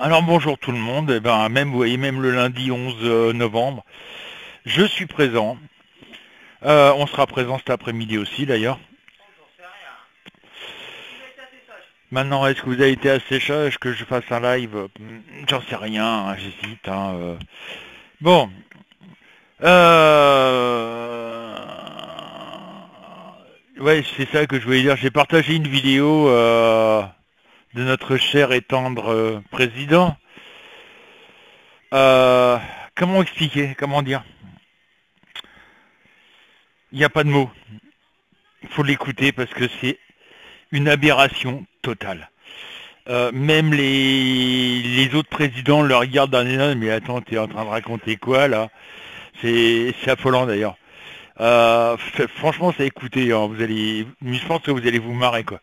Alors bonjour tout le monde, eh ben, même, vous voyez, même le lundi 11 novembre, je suis présent. On sera présent cet après-midi aussi d'ailleurs. Maintenant, est-ce que vous avez été assez sage que je fasse un live? J'en sais rien, hein, j'hésite. Bon, euh... ouais, c'est ça que je voulais dire. J'ai partagé une vidéo de notre cher et tendre président. Euh, Comment expliquer? Comment dire? Il n'y a pas de mots. Il faut l'écouter parce que c'est une aberration totale. Même les autres présidents le regardent d'un élan, mais attends, t'es en train de raconter quoi là? C'est affolant d'ailleurs. Franchement, c'est écouter, hein, je pense que vous allez vous marrer quoi.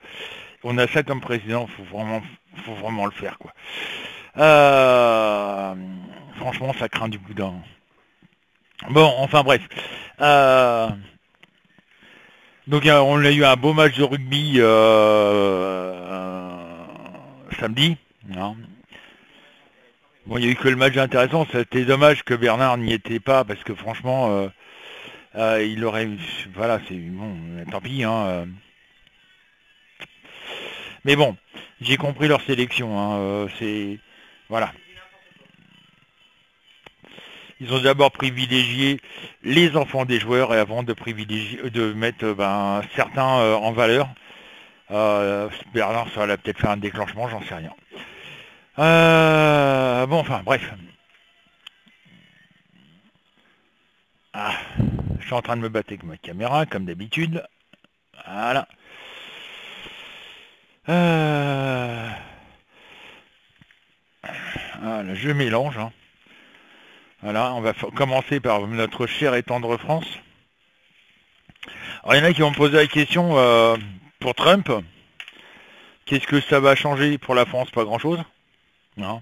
On a ça comme président, faut vraiment le faire quoi. Euh, Franchement, ça craint du boudin. Bon, enfin bref. Euh, Donc on a eu un beau match de rugby samedi. Hein. Bon, il n'y a eu que le match intéressant. C'était dommage que Bernard n'y était pas parce que franchement, il aurait. Voilà, c'est bon. Tant pis. Mais bon, j'ai compris leur sélection. C'est voilà. Ils ont d'abord privilégié les enfants des joueurs et avant de privilégier, de mettre certains en valeur. Bernard, ça va peut-être faire un déclenchement, j'en sais rien. Bon, enfin, bref. Ah, je suis en train de me battre avec ma caméra, comme d'habitude. Voilà. Voilà, je mélange. Voilà, on va commencer par notre chère et tendre France. Alors, il y en a qui vont me poser la question pour Trump. Qu'est-ce que ça va changer pour la France? Pas grand-chose. Non.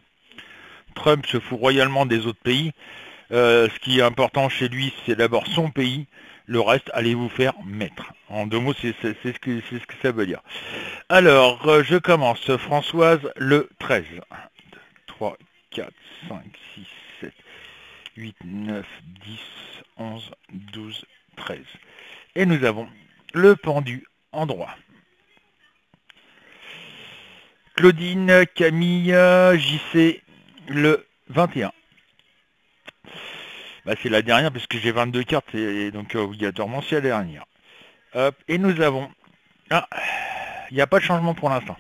Trump se fout royalement des autres pays. Ce qui est important chez lui, c'est d'abord son pays. Le reste, allez vous faire mettre. En deux mots, c'est ce que ça veut dire. Alors, je commence. Françoise, le 13. 1, 2, 3, 4, 5, 6, 7, 8, 9, 10, 11, 12, 13. Et nous avons le pendu en droit. Claudine, Camille, JC, le 21. Bah, c'est la dernière puisque j'ai 22 cartes et donc obligatoirement c'est la dernière. Hop, et nous avons... Ah, il n'y a pas de changement pour l'instant.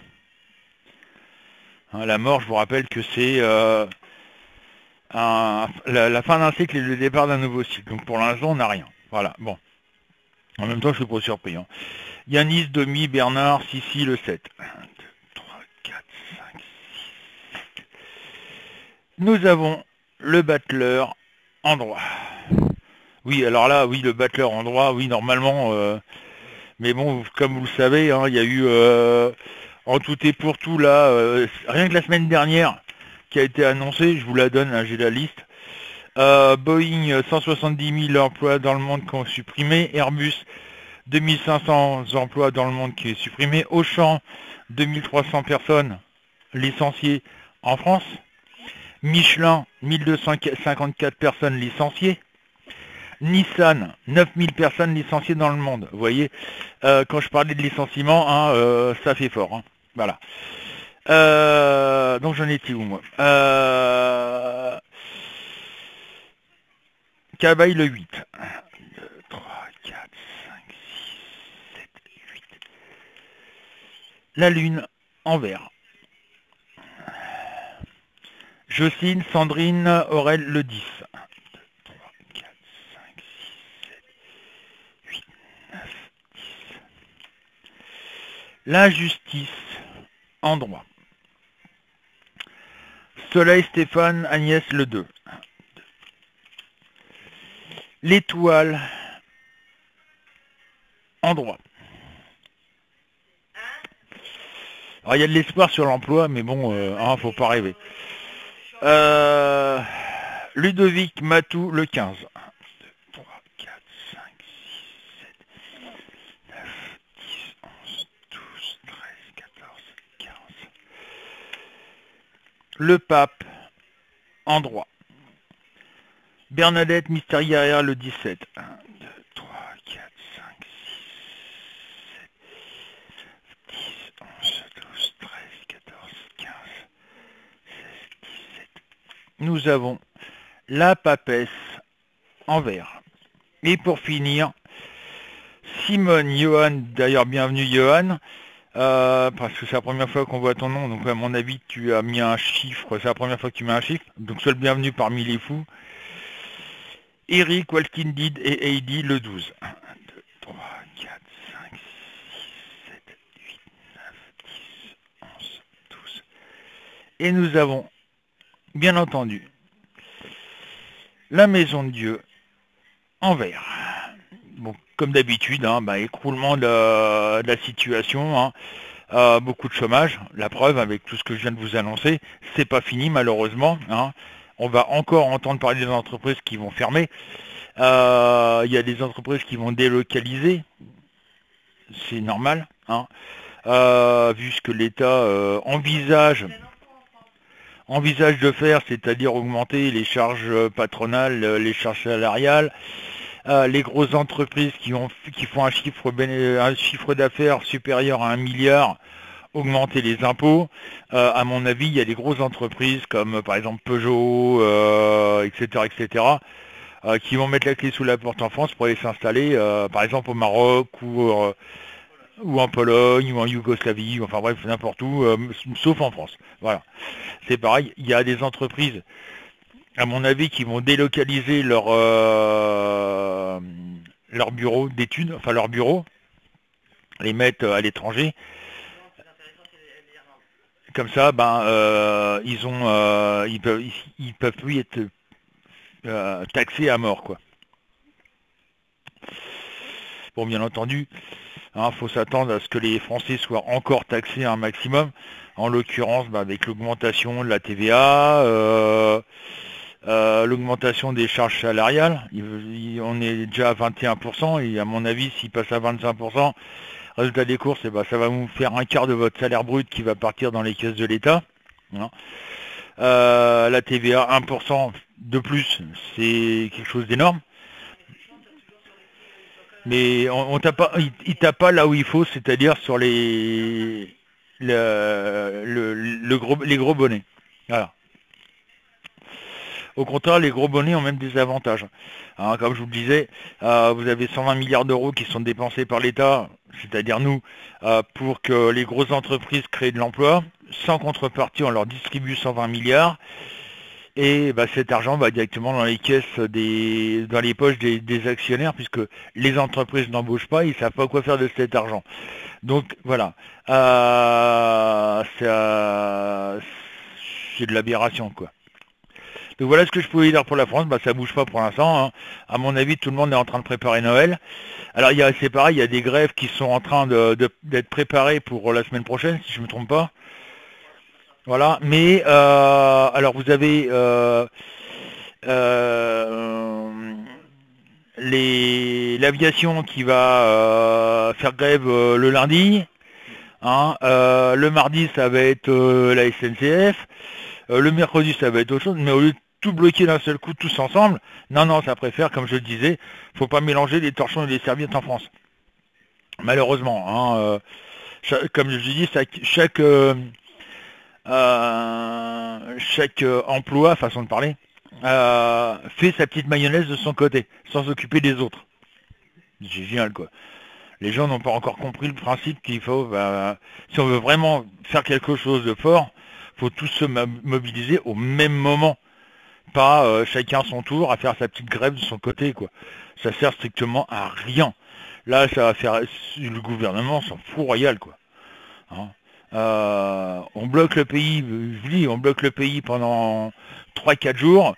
La mort, je vous rappelle que c'est la fin d'un cycle et le départ d'un nouveau cycle. Donc pour l'instant, on n'a rien. Voilà, bon. En même temps, je suis pas surpris. Yanis, Domi, Bernard, Sissi, le 7. 1, 2, 3, 4, 5, 6, 7. Nous avons le battleur en droit. Oui, alors là, oui, le battleur en droit, oui, normalement... mais bon, comme vous le savez, il y a eu en tout et pour tout là, rien que la semaine dernière qui a été annoncée, je vous la donne, j'ai la liste. Boeing, 170 000 emplois dans le monde qui ont supprimé. Airbus, 2500 emplois dans le monde qui est supprimé. Auchan, 2300 personnes licenciées en France. Michelin, 1254 personnes licenciées. Nissan, 9000 personnes licenciées dans le monde. Vous voyez, quand je parlais de licenciement, ça fait fort. Voilà. Donc j'en étais où moi? Cabaye le 8. 1, 2, 3, 4, 5, 6, 7, 8. La lune en vert. Jocelyne, Sandrine, Aurel le 10. 1, 2, 3, 4, 5, 6, 7, 8, 9, 10. La justice en droit. Soleil, Stéphane, Agnès le 2. 1, 2. L'étoile en droit. Alors il y a de l'espoir sur l'emploi, mais bon, faut pas rêver. Ludovic Matou le 15. 1, 2, 3, 4, 5, 6, 7, 9, 10, 11, 12, 13, 14, 15. le pape en droit. Bernadette Mystériaire le 17. 1, 2, 3, 4, 5, 6, 7, 10, 11, 12, 13, 14, 15, 16, 17. Nous avons la papesse en vert. Et pour finir, Simone Johan, d'ailleurs bienvenue Johan, parce que c'est la première fois qu'on voit ton nom, donc à mon avis tu as mis un chiffre, c'est la première fois que tu mets un chiffre, donc sois le bienvenu parmi les fous. Eric, Walking Dead et Heidi le 12. 1, 2, 3, 4, 5, 6, 7, 8, 9, 10, 11, 12. Et nous avons, bien entendu, la maison de Dieu en vert. Bon, comme d'habitude, hein, écroulement de la situation, hein, beaucoup de chômage, la preuve avec tout ce que je viens de vous annoncer, c'est pas fini malheureusement, hein. On va encore entendre parler des entreprises qui vont fermer. Il y a des entreprises qui vont délocaliser, c'est normal, hein, vu ce que l'État envisage de faire, c'est-à-dire augmenter les charges patronales, les charges salariales, les grosses entreprises qui font un chiffre d'affaires supérieur à 1 milliard, augmenter les impôts. À mon avis, il y a des grosses entreprises comme par exemple Peugeot, etc., qui vont mettre la clé sous la porte en France pour aller s'installer, par exemple au Maroc ou en Pologne ou en Yougoslavie, enfin bref, n'importe où, sauf en France. Voilà. C'est pareil, il y a des entreprises, à mon avis, qui vont délocaliser leur bureau d'études, enfin leur bureau, les mettre à l'étranger. Comme ça, ils peuvent plus être taxés à mort, quoi. Bon, bien entendu, faut s'attendre à ce que les Français soient encore taxés un maximum. En l'occurrence, avec l'augmentation de la TVA, l'augmentation des charges salariales. On est déjà à 21%, et à mon avis, s'il passe à 25%, résultat des courses, ça va vous faire un quart de votre salaire brut qui va partir dans les caisses de l'État. Hein. La TVA 1% de plus, c'est quelque chose d'énorme. Mais il tape pas là où il faut, c'est-à-dire sur les gros bonnets. Voilà. Au contraire, les gros bonnets ont même des avantages. Hein, comme je vous le disais, vous avez 120 milliards d'euros qui sont dépensés par l'État, c'est-à-dire nous, pour que les grosses entreprises créent de l'emploi. Sans contrepartie, on leur distribue 120 milliards. Et cet argent va directement dans les caisses, dans les poches des actionnaires, puisque les entreprises n'embauchent pas, ils ne savent pas quoi faire de cet argent. Donc voilà, c'est de l'aberration, quoi. Donc voilà ce que je pouvais dire pour la France. Ça bouge pas pour l'instant, hein. À mon avis, tout le monde est en train de préparer Noël. Alors c'est pareil, il y a des grèves qui sont en train d'être préparées pour la semaine prochaine, si je ne me trompe pas. Voilà, mais alors vous avez l'aviation qui va faire grève le lundi, hein, le mardi ça va être la SNCF, le mercredi ça va être autre chose, mais au lieu de tout bloquer d'un seul coup tous ensemble, non, ça préfère, comme je le disais, faut pas mélanger les torchons et les serviettes en France. Malheureusement, hein, comme je dis, chaque emploi, façon de parler, fait sa petite mayonnaise de son côté, sans s'occuper des autres. C'est génial, quoi. Les gens n'ont pas encore compris le principe qu'il faut, si on veut vraiment faire quelque chose de fort, faut tous se mobiliser au même moment. Pas chacun son tour à faire sa petite grève de son côté, quoi. Ça sert strictement à rien. Là, ça va faire, le gouvernement s'en fout royal, quoi. Hein. On bloque le pays, je vous dis, on bloque le pays pendant 3-4 jours,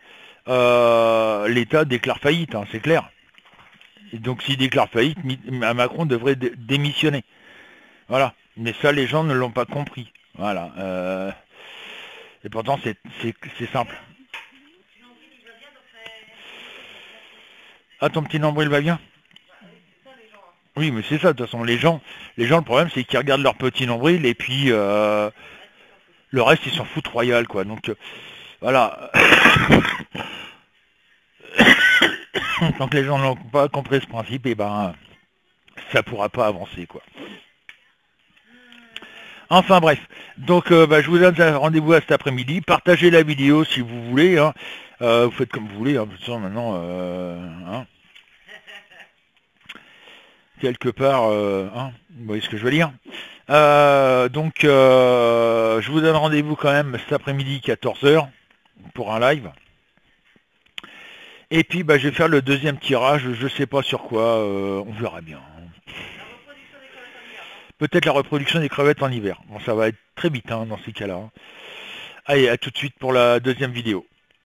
l'État déclare faillite, hein, c'est clair. Et donc s'il déclare faillite, Macron devrait démissionner. Voilà. Mais ça, les gens ne l'ont pas compris. Voilà. Et pourtant, c'est simple. Ah, ton petit nombril va bien? Oui, mais c'est ça, de toute façon, les gens, le problème, c'est qu'ils regardent leur petit nombril, et puis, Le reste, ils s'en foutent royal, quoi. Donc, voilà. Tant que les gens n'ont pas compris ce principe, et ben, ça pourra pas avancer, quoi. Enfin bref, donc je vous donne rendez-vous à cet après-midi. Partagez la vidéo si vous voulez. Hein. Vous faites comme vous voulez. Hein. De toute façon, maintenant, hein. Quelque part, hein, vous voyez ce que je veux dire. Je vous donne rendez-vous quand même cet après-midi 14h pour un live. Et puis je vais faire le deuxième tirage, je sais pas sur quoi, on verra bien. Peut-être la reproduction des crevettes en hiver. Bon, ça va être très vite hein, dans ces cas-là. Allez, à tout de suite pour la deuxième vidéo.